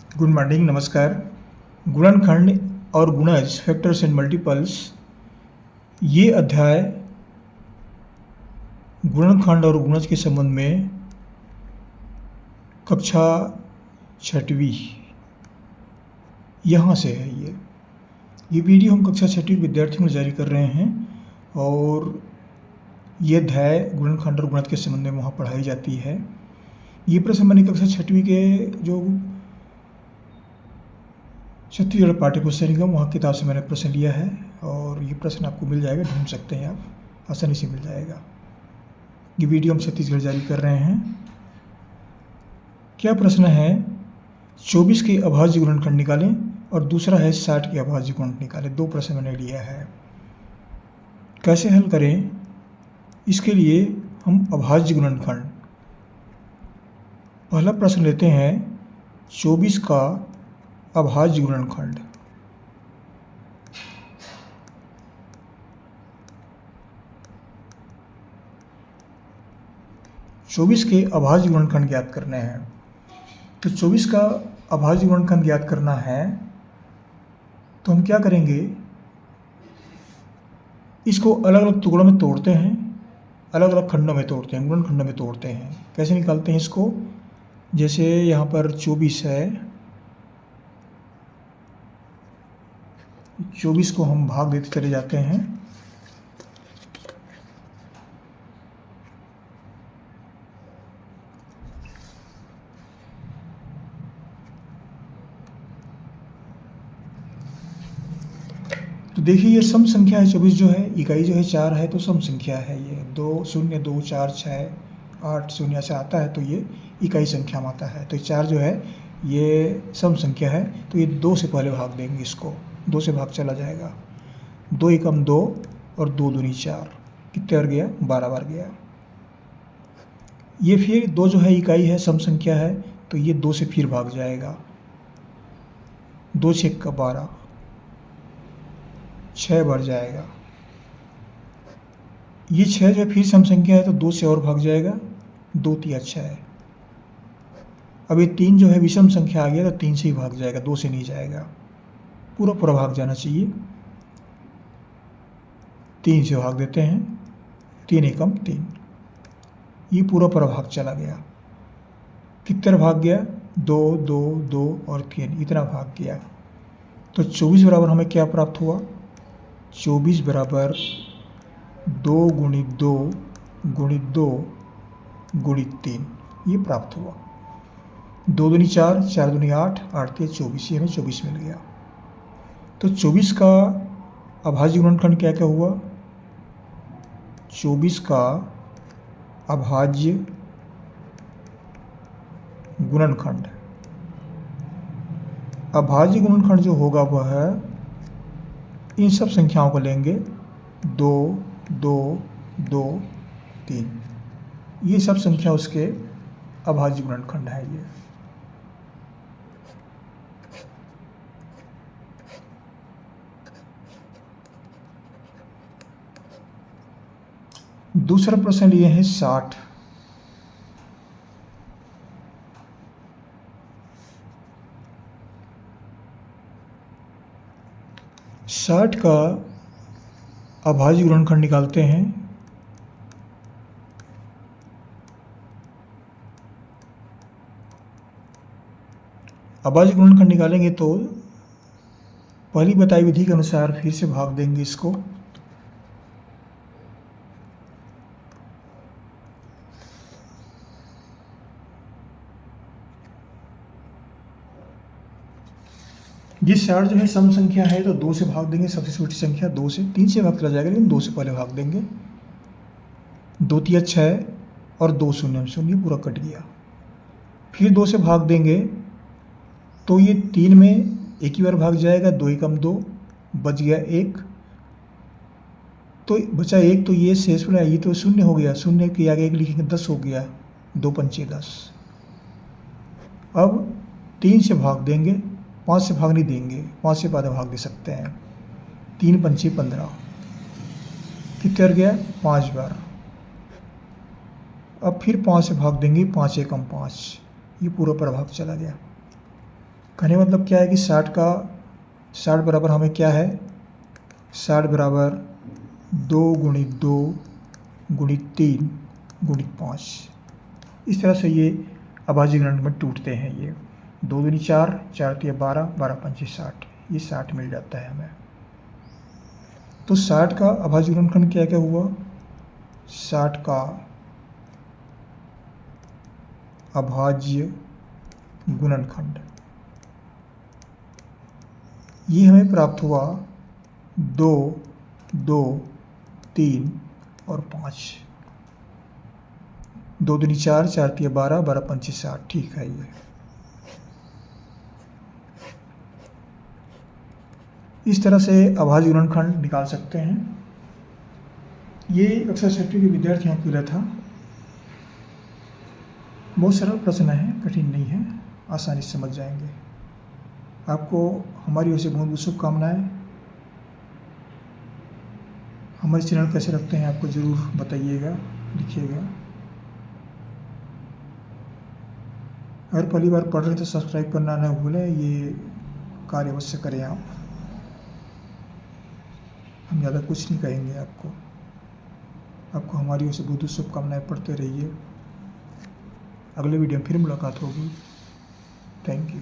Good morning, नमस्कार। गुणनखंड और गुणज, फैक्टर्स एंड मल्टीपल्स, ये अध्याय गुणनखंड और गुणज के संबंध में कक्षा छठवीं यहाँ से है। ये वीडियो हम कक्षा छठवीं विद्यार्थियों को जारी कर रहे हैं और ये अध्याय गुणनखंड और गुणज के संबंध में वहाँ पढ़ाई जाती है। ये प्रश्न मैंने कक्षा छठवीं के जो छत्तीसगढ़ पाठ्य पुस्तक निगम वहाँ किताब से मैंने प्रश्न लिया है और ये प्रश्न आपको मिल जाएगा, ढूंढ सकते हैं आप, आसानी से मिल जाएगा। ये वीडियो हम छत्तीसगढ़ जारी कर रहे हैं। क्या प्रश्न है? 24 के अभाज्य गुणनखंड निकालें और दूसरा है 60 के अभाज्य गुणनखंड निकालें। दो प्रश्न मैंने लिया है। कैसे हल करें? इसके लिए हम अभाज्य गुणनखंड, पहला प्रश्न लेते हैं 24 का अभाज्य गुणनखंड। चौबीस के अभाज्य गुणनखंड ज्ञात करने हैं। तो 24 का अभाज्य गुणनखंड ज्ञात करना है तो हम क्या करेंगे, इसको अलग अलग टुकड़ों में तोड़ते हैं, अलग अलग खंडों में तोड़ते हैं, गुणनखंडों में तोड़ते हैं। कैसे निकालते हैं इसको? जैसे यहाँ पर 24 है, 24 को हम भाग देते चले जाते हैं। तो देखिए ये सम संख्या है। 24 जो है, इकाई जो है 4 है, तो सम संख्या है। ये 2 0 2 4 6 8 0 से आता है तो ये इकाई संख्या में आता है। तो 4 जो है ये सम संख्या है, तो ये 2 से पहले भाग देंगे। इसको 2 से भाग चला जाएगा। 2 एकम 2 और 2 दूनी 4, कितने बार गया? 12 बार गया। ये फिर 2 जो है इकाई है, सम संख्या है, तो ये 2 से फिर भाग जाएगा। 2 6 का 12, 6 बार जाएगा। ये 6 जो फिर सम संख्या है तो 2 से और भाग जाएगा। 2 3 6। अब ये 3 जो है विषम संख्या आ गया तो 3 से ही भाग जाएगा, 2 से नहीं जाएगा। पूरा पूरा भाग जाना चाहिए। 3 से भाग देते हैं। 3 एकम 3, ये पूरा पूरा भाग चला गया। कितने भाग गया? 2 2 2 और 3, इतना भाग गया। तो 24 बराबर हमें क्या प्राप्त हुआ? 24 बराबर 2 गुणित 2 गुणित 2 गुणित 3, ये प्राप्त हुआ। 2 दूनी 4, 4 दूनी 8, 8 3 24, ये हमें 24 मिल गया। तो 24 का अभाज्य गुणनखंड क्या क्या हुआ? 24 का अभाज्य गुणनखंड, अभाज्य गुणनखंड जो होगा वह इन सब संख्याओं को लेंगे। 2 2 2 3, ये सब संख्या उसके अभाज्य गुणनखंड है। ये दूसरा प्रश्न लिए हैं 60। साठ का अभाज्य गुणनखंड निकालते हैं। अभाज्य गुणनखंड निकालेंगे तो पहली बताई विधि के अनुसार फिर से भाग देंगे इसको। ये 60 जो है सम संख्या है तो 2 से भाग देंगे। सबसे छोटी संख्या 2 से, 3 से भाग चला जाएगा लेकिन 2 से पहले भाग देंगे। 2 3 6 और 2 0 0, पूरा कट गया। फिर 2 से भाग देंगे तो ये 3 में एक ही बार भाग जाएगा। 2 एकम 2, बच गया 1, तो बचा 1, तो ये शेष बना, ये तो 0 हो गया। 0 के आगे 1 लिखेंगे, 10 हो गया। 2 पंचे 10। अब 3 से भाग देंगे, 5 से भाग नहीं देंगे, 5 से बाद भाग दे सकते हैं। 3 पंचे 15, कितने बार गया? 5 बार। अब फिर 5 से भाग देंगे, 5 एकम 5, ये पूरा पर भाग चला गया। कहने का मतलब क्या है कि 60 बराबर हमें क्या है, 60 बराबर 2 गुणित 2 गुणित 3 गुणित 5। इस तरह से ये अभाज्य गुणनखंड में टूटते हैं। ये 2 दूनी 4, 4 तिया 12, 12 पंचे 60, ये 60 मिल जाता है हमें। तो 60 का अभाज्य गुणनखंड क्या क्या हुआ, 60 का अभाज्य गुणनखंड ये हमें प्राप्त हुआ 2, 2, 3 और 5। 2 दूनी 4, 4 तिया 12, 12 पंचे 60, ठीक है। ये इस तरह से अभाज्य गुणनखंड निकाल सकते हैं। ये अक्सर छठवीं के विद्यार्थियों के लिए था। बहुत सरल प्रश्न है, कठिन नहीं है, आसानी से समझ जाएंगे। आपको हमारी ओर से बहुत बहुत शुभकामनाएं। हमारे चैनल कैसे रखते हैं आपको ज़रूर बताइएगा, लिखिएगा। अगर पहली बार पढ़ रहे हैं तो सब्सक्राइब करना न भूलें, ये कार्य अवश्य करें आप। हम ज़्यादा कुछ नहीं कहेंगे आपको हमारी ओर से बहुत बहुत शुभकामनाएं। पढ़ते रहिए। अगले वीडियो में फिर मुलाकात होगी। Thank you.